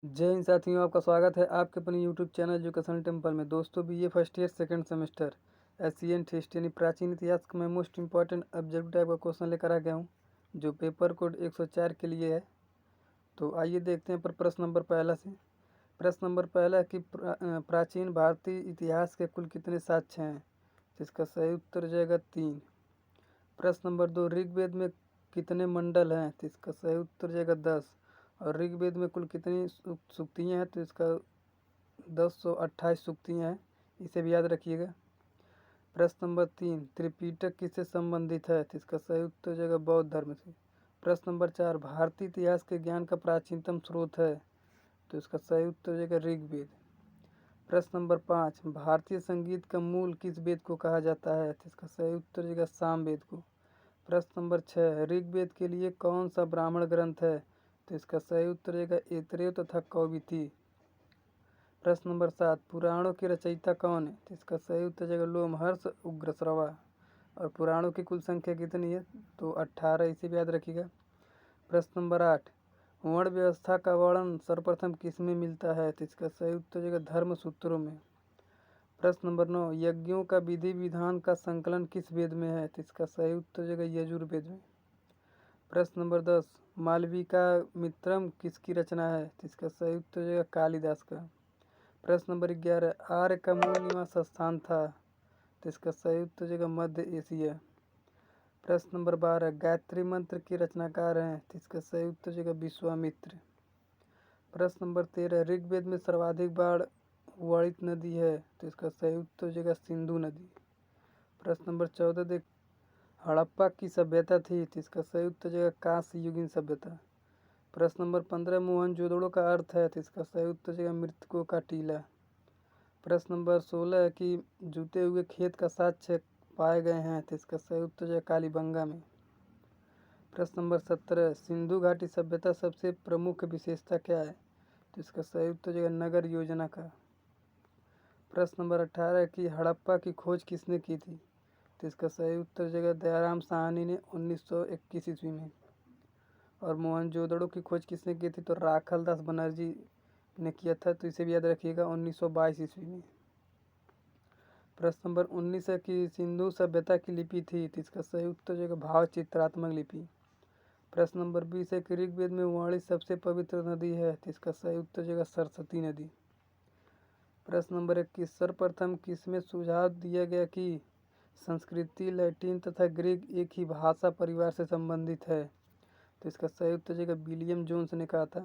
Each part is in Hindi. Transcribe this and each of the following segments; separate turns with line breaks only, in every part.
जय हिंद साथियों, आपका स्वागत है आपके अपने यूट्यूब चैनल एजुकेशन टेम्पल में। दोस्तों BA first year second semester Asian history यानी प्राचीन इतिहास में मोस्ट इंपॉर्टेंट ऑब्जेक्टिव टाइप का क्वेश्चन लेकर आ गया हूँ, जो पेपर कोड 104 के लिए है। तो आइए देखते हैं पर प्रश्न नंबर पहला से। प्रश्न नंबर पहला है कि प्राचीन भारतीय इतिहास के कुल कितने साक्ष्य हैं, जिसका सही उत्तर हो जाएगा 3। प्रश्न नंबर 2, ऋग्वेद में कितने मंडल हैं, तो इसका सही उत्तर हो जाएगा 10। और ऋग्वेद में कुल कितनी सूक्तियाँ हैं, तो इसका 1028 सूक्तियाँ हैं, इसे भी याद रखिएगा। प्रश्न नंबर 3, त्रिपिटक किससे संबंधित है, तो इसका सही उत्तर हो जाएगा बौद्ध धर्म से। प्रश्न नंबर 4, भारतीय इतिहास के ज्ञान का प्राचीनतम स्रोत है, तो इसका सही उत्तर हो जाएगा ऋग्वेद। प्रश्न नंबर 5, भारतीय संगीत का मूल किस वेद को कहा जाता है, तो इसका सही उत्तर हो जाएगा सामवेद को। प्रश्न नंबर 6, ऋग्वेद के लिए कौन सा ब्राह्मण ग्रंथ है, तो इसका सही उत्तर रहेगा ऐतरेय तथा कौमुदी। प्रश्न नंबर 7, पुराणों की रचयिता कौन है, तो इसका सही उत्तर जाएगा लोमहर्ष उग्रश्रवा। और पुराणों की कुल संख्या कितनी है, तो 18, इसे भी याद रखिएगा। प्रश्न नंबर 8, वर्ण व्यवस्था का वर्णन सर्वप्रथम किस में मिलता है, तो इसका सही उत्तर जाएगा धर्म सूत्रों में। प्रश्न नंबर 9, यज्ञों का विधि विधान का संकलन किस वेद में है, तो इसका सही उत्तर जाएगा यजुर्वेद में। प्रश्न नंबर 10, मालविका मित्रम किसकी रचना है, तो इसका सही उत्तर जाएगा कालिदास का। प्रश्न नंबर 11, आर्य का मूल निवास स्थान था, तो इसका सही उत्तर जाएगा मध्य एशिया। प्रश्न नंबर 12, गायत्री मंत्र के रचनाकार हैं, तो इसका सही उत्तर जाएगा विश्वामित्र। प्रश्न नंबर 13, ऋग्वेद में सर्वाधिक बार वर्णित नदी है, तो इसका सही उत्तर हो जाएगा सिंधु नदी। प्रश्न नंबर 14, देख हड़प्पा की सभ्यता थी, तो इसका सही उत्तर हो जाएगा कांस्य युगीन सभ्यता। प्रश्न नंबर 15, मोहनजोदड़ो का अर्थ है, तो इसका सही उत्तर हो जाएगा मृतकों का टीला। प्रश्न नंबर 16 है कि जूते हुए खेत का साक्ष्य पाए गए हैं, तो इसका सही उत्तर हो जाएगा कालीबंगा में। प्रश्न नंबर 17, सिंधु घाटी सभ्यता सबसे प्रमुख विशेषता क्या है, तो इसका सही उत्तर हो जाएगा नगर योजना का। प्रश्न नंबर 18 कि हड़प्पा की खोज किसने की थी, तो इसका सही उत्तर हो जाएगा दयाराम साहनी ने 1921 ईस्वी में। और मोहनजोदड़ो की खोज किसने की थी, तो राखल दास बनर्जी ने किया था, तो इसे भी याद रखिएगा 1922 ईस्वी में। प्रश्न नंबर 19 है कि सिंधु सभ्यता की लिपि थी, तो इसका सही उत्तर हो जाएगा भाव चित्रात्मक लिपि। प्रश्न नंबर 20 है कि ऋग्वेद में वर्णित सबसे पवित्र नदी है, तो इसका सही उत्तर हो जाएगा सरस्वती नदी। प्रश्न नंबर 21, सर्वप्रथम किसमें सुझाव दिया गया कि संस्कृति लैटिन तथा ग्रीक एक ही भाषा परिवार से संबंधित है, तो इसका सही उत्तर जाएगा विलियम जोन्स ने कहा था।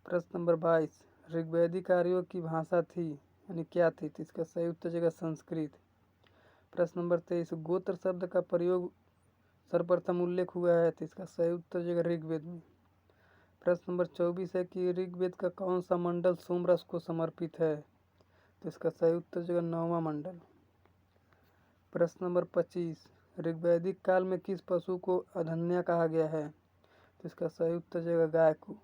प्रश्न नंबर 22, ऋग्वैदिक आर्यों की भाषा थी यानी क्या थी, तो इसका सही उत्तर जाएगा संस्कृत। प्रश्न नंबर 23, गोत्र शब्द का प्रयोग सर्वप्रथम उल्लेख हुआ है, तो इसका सही उत्तर जाएगा ऋग्वेद में। प्रश्न नंबर 24 है कि ऋग्वेद का कौन सा मंडल सोमरस को समर्पित है, तो इसका सही उत्तर जाएगा 9वां मंडल। प्रश्न नंबर 25, ऋग्वैदिक काल में किस पशु को अधन्या कहा गया है, तो इसका सही उत्तर जाएगा गाय को।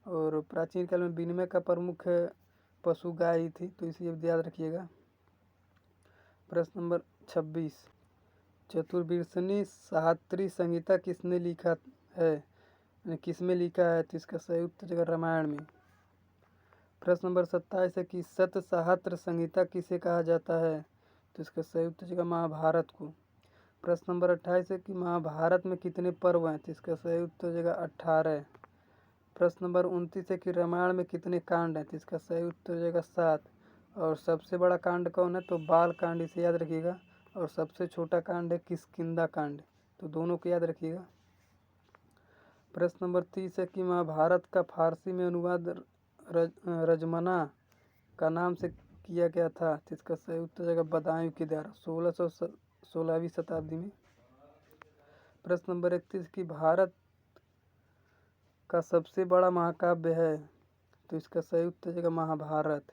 और प्राचीन काल में विनिमय का प्रमुख पशु गाय ही थी, तो इसे याद रखिएगा। प्रश्न नंबर 26, चतुर्विंशति साहस्री संहिता किसने लिखा है, किसमें लिखा है, तो इसका सही उत्तर जाएगा रामायण में। प्रश्न नंबर 27 है कि सत सहस्त्र संहिता किसे कहा जाता है, तो इसका सही उत्तर जाएगा महाभारत को। प्रश्न नंबर 28 है कि महाभारत में कितने पर्व हैं, तो इसका सही उत्तर जाएगा 18। प्रश्न नंबर 29 है कि रामायण में कितने कांड हैं, तो इसका सही उत्तर हो जाएगा 7। और सबसे बड़ा कांड कौन है, तो बाल कांड, इसे याद रखिएगा। और सबसे छोटा कांड है किष्किंधा कांड, तो दोनों को याद रखिएगा। प्रश्न नंबर 30 है कि महाभारत का फारसी में अनुवाद रजमना का नाम से किया गया था, तो इसका सही उत्तर जाएगा बदायूं के द्वारा 16वीं शताब्दी में। प्रश्न नंबर 31 कि भारत का सबसे बड़ा महाकाव्य है, तो इसका सही उत्तर जाएगा महाभारत।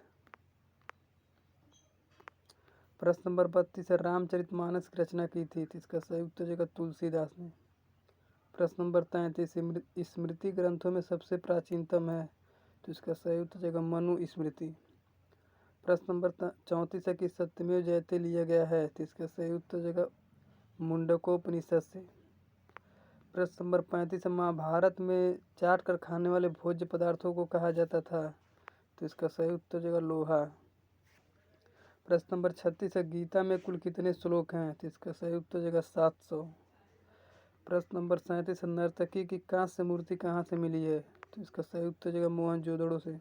प्रश्न नंबर 32 है रामचरितमानस की रचना की थी, तो इसका सही उत्तर जाएगा तुलसीदास ने। प्रश्न नंबर 33, स्मृति ग्रंथों में सबसे प्राचीनतम है, तो इसका सही उत्तर जाएगा मनु स्मृति। प्रश्न नंबर 34 है कि सत्यमेव जयते लिया गया है, तो इसका सही उत्तर जाएगा मुंडकोपनिषद से। प्रश्न नंबर 35 है, महाभारत में चाट कर खाने वाले भोज्य पदार्थों को कहा जाता था। तो इसका सही उत्तर हो जाएगा लोहा। प्रश्न नंबर 36 है, गीता में कुल कितने श्लोक हैं? तो इसका सही उत्तर हो जाएगा 700। प्रश्न नंबर 37 है, नर्तकी की कांस्य मूर्ति कहाँ से मिली है? तो इसका सही उत्तर हो जाएगा मोहनजोदड़ो से।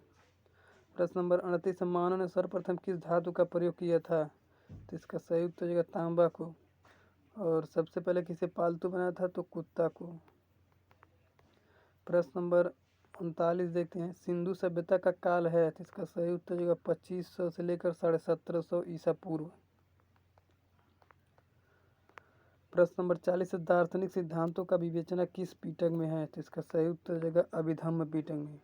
प्रश्न नंबर 38 है, मानव ने सर्वप्रथम किस धातु का प्रयोग किया था? तो इसका सही उत्तर हो जाएगा तांबा को। और सबसे पहले किसे पालतू बनाया था? तो कुत्ता को। प्रश्न नंबर 39 देखते हैं, सिंधु सभ्यता का काल है? तो इसका सही उत्तर हो जाएगा 2500 से लेकर 1750 ईसा पूर्व। प्रश्न नंबर 40 है, दार्शनिक सिद्धांतों का विवेचना किस पीटक में है? तो इसका सही उत्तर हो जाएगा अभिधम्म पीटक में।